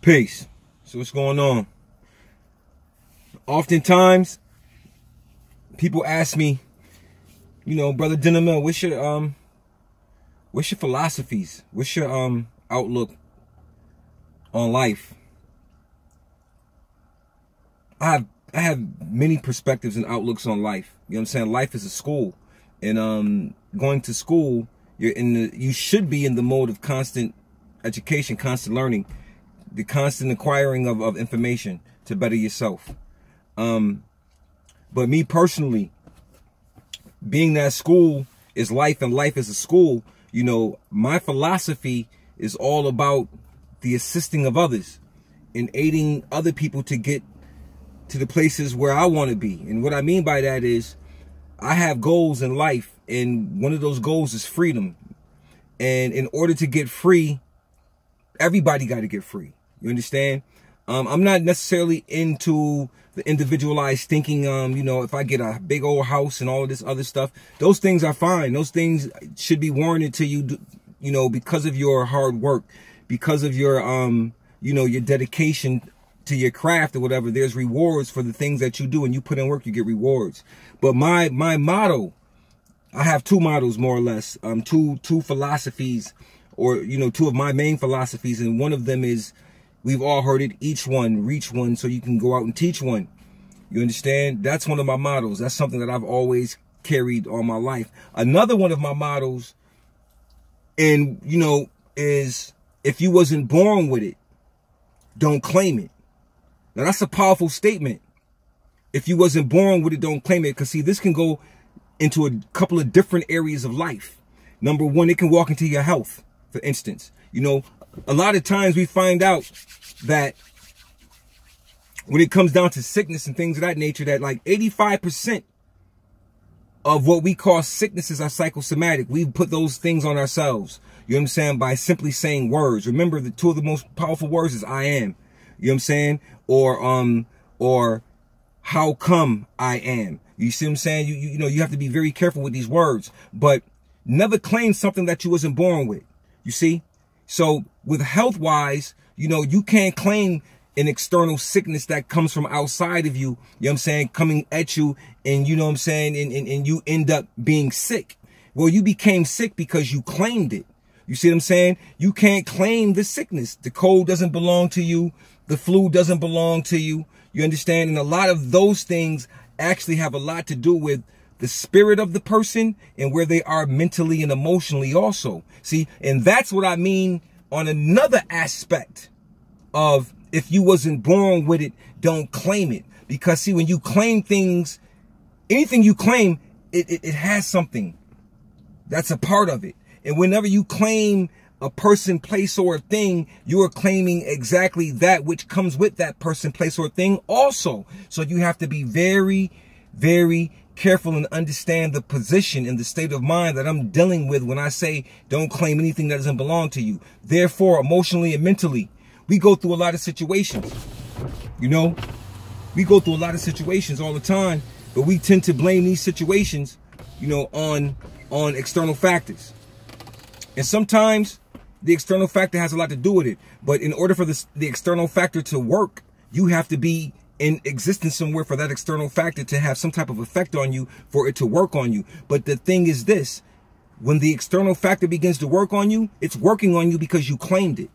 Peace. So what's going on? Oftentimes, people ask me, Brother Dinamel, what's your philosophies? What's your outlook on life? I have many perspectives and outlooks on life. You know what I'm saying? Life is a school, and going to school, you should be in the mode of constant education, constant learning, the constant acquiring of information to better yourself. But me personally, being that school is life and life is a school, my philosophy is all about the assisting of others and aiding other people to get to the places where I want to be. And what I mean by that is I have goals in life, and one of those goals is freedom. And in order to get free, everybody got to get free. You understand? I'm not necessarily into the individualized thinking, if I get a big old house and all of this other stuff, those things are fine. Those things should be warranted to you, because of your hard work, because of your, your dedication to your craft or whatever. There's rewards for the things that you do, and you put in work, you get rewards. But my motto, I have two mottos more or less, two philosophies, or, two of my main philosophies. And one of them is, we've all heard it, each one, reach one, so you can go out and teach one. You understand? That's one of my mottos. That's something that I've always carried all my life. Another one of my mottos, and, is if you wasn't born with it, don't claim it. Now, that's a powerful statement. If you wasn't born with it, don't claim it. Because, see, this can go into a couple of different areas of life. Number one, it can walk into your health, for instance. A lot of times we find out that when it comes down to sickness and things of that nature, that like 85% of what we call sicknesses are psychosomatic. We put those things on ourselves. You know what I'm saying? By simply saying words. Remember, the two of the most powerful words is I am. You know what I'm saying? Or how come I am. You see what I'm saying? You have to be very careful with these words, but never claim something that you wasn't born with. You see? So with health wise, you can't claim an external sickness that comes from outside of you. You know what I'm saying? Coming at you, and you know what I'm saying? And you end up being sick. Well, you became sick because you claimed it. You see what I'm saying? You can't claim the sickness. The cold doesn't belong to you. The flu doesn't belong to you. You understand? And a lot of those things actually have a lot to do with the spirit of the person and where they are mentally and emotionally also. See, and that's what I mean on another aspect of if you wasn't born with it, don't claim it. Because see, when you claim things, anything you claim, it has something that's a part of it. And whenever you claim a person, place, or a thing, you are claiming exactly that which comes with that person, place, or thing also. So you have to be very, very careful and understand the position and the state of mind that I'm dealing with when I say don't claim anything that doesn't belong to you. Therefore, emotionally and mentally, we go through a lot of situations. We go through a lot of situations all the time, but we tend to blame these situations, on external factors. And sometimes the external factor has a lot to do with it. But in order for the external factor to work, you have to be in existence somewhere for that external factor to have some type of effect on you, for it to work on you. But the thing is this, when the external factor begins to work on you, it's working on you because you claimed it.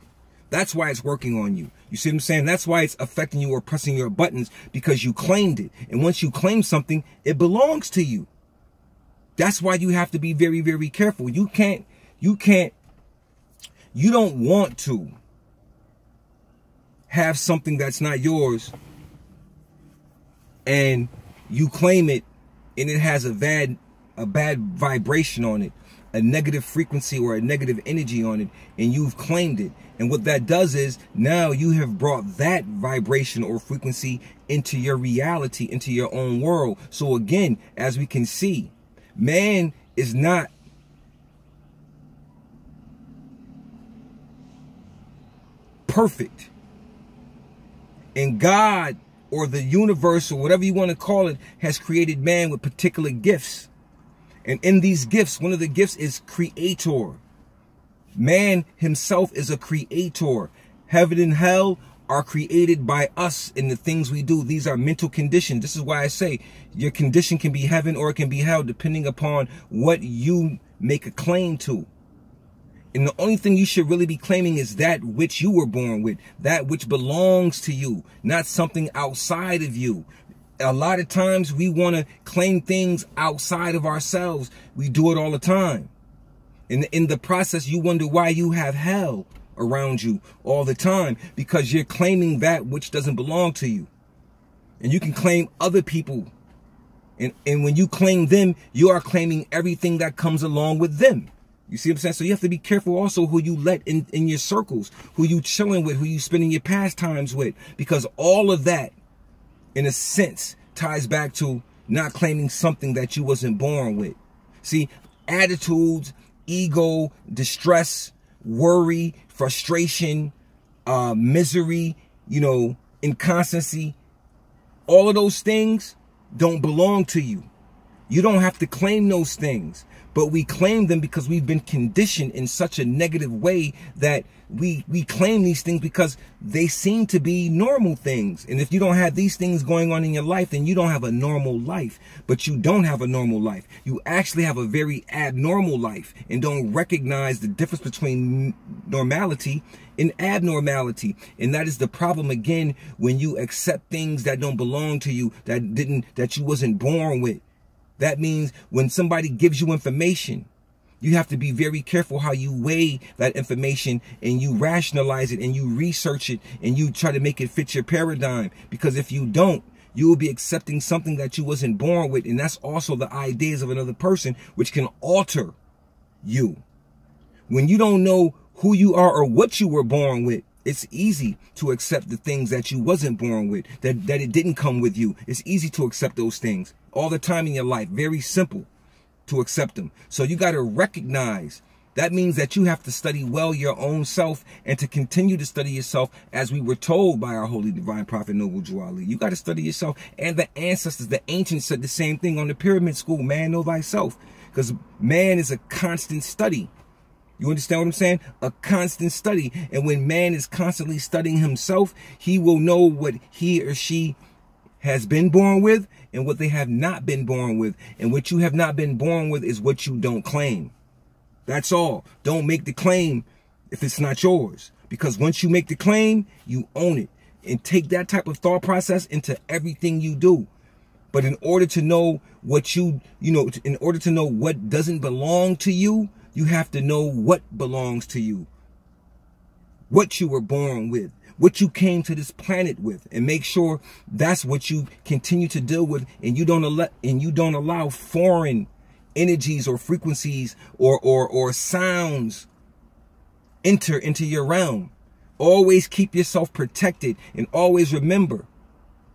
That's why it's working on you. You see what I'm saying? That's why it's affecting you or pressing your buttons, because you claimed it. And once you claim something, it belongs to you. That's why you have to be very, very careful. You don't want to have something that's not yours and you claim it, and it has a bad vibration on it, a negative frequency or a negative energy on it, and you've claimed it. And what that does is now you have brought that vibration or frequency into your reality, into your own world. So again, as we can see, man is not perfect. And God, or the universe, or whatever you want to call it, has created man with particular gifts. And in these gifts, one of the gifts is creator. Man himself is a creator. Heaven and hell are created by us in the things we do. These are mental conditions. This is why I say your condition can be heaven or it can be hell, depending upon what you make a claim to. And the only thing you should really be claiming is that which you were born with, that which belongs to you, not something outside of you. A lot of times we want to claim things outside of ourselves. We do it all the time. And in the process, you wonder why you have hell around you all the time, because you're claiming that which doesn't belong to you. And you can claim other people. And when you claim them, you are claiming everything that comes along with them. You see what I'm saying? So you have to be careful also who you let in your circles, who you chilling with, who you spending your pastimes with, because all of that, in a sense, ties back to not claiming something that you wasn't born with. See, attitudes, ego, distress, worry, frustration, misery, inconstancy, all of those things don't belong to you. You don't have to claim those things, but we claim them because we've been conditioned in such a negative way that we claim these things because they seem to be normal things. And if you don't have these things going on in your life, then you don't have a normal life. But you don't have a normal life. You actually have a very abnormal life and don't recognize the difference between normality and abnormality. And that is the problem again when you accept things that don't belong to you, that you wasn't born with. That means when somebody gives you information, you have to be very careful how you weigh that information and you rationalize it and you research it and you try to make it fit your paradigm. Because if you don't, you will be accepting something that you wasn't born with. And that's also the ideas of another person, which can alter you. When you don't know who you are or what you were born with, it's easy to accept the things that you wasn't born with, that it didn't come with you. It's easy to accept those things all the time in your life. Very simple to accept them. So you got to recognize that means that you have to study well your own self and to continue to study yourself as we were told by our holy divine prophet Noble Drew Ali. You got to study yourself, and the ancestors, the ancients said the same thing on the pyramid school. Man, know thyself, because man is a constant study. You understand what I'm saying? A constant study. And when man is constantly studying himself, he will know what he or she has been born with and what they have not been born with. And what you have not been born with is what you don't claim. That's all. Don't make the claim if it's not yours. Because once you make the claim, you own it. And take that type of thought process into everything you do. But in order to know what in order to know what doesn't belong to you, you have to know what belongs to you. What you were born with. What you came to this planet with, and make sure that's what you continue to deal with, and you don't allow foreign energies or frequencies or sounds enter into your realm. Always keep yourself protected, and always remember,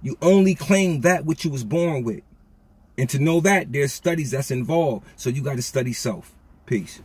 you only claim that which you was born with. And to know that, there's studies that's involved, so you got to study self. Peace.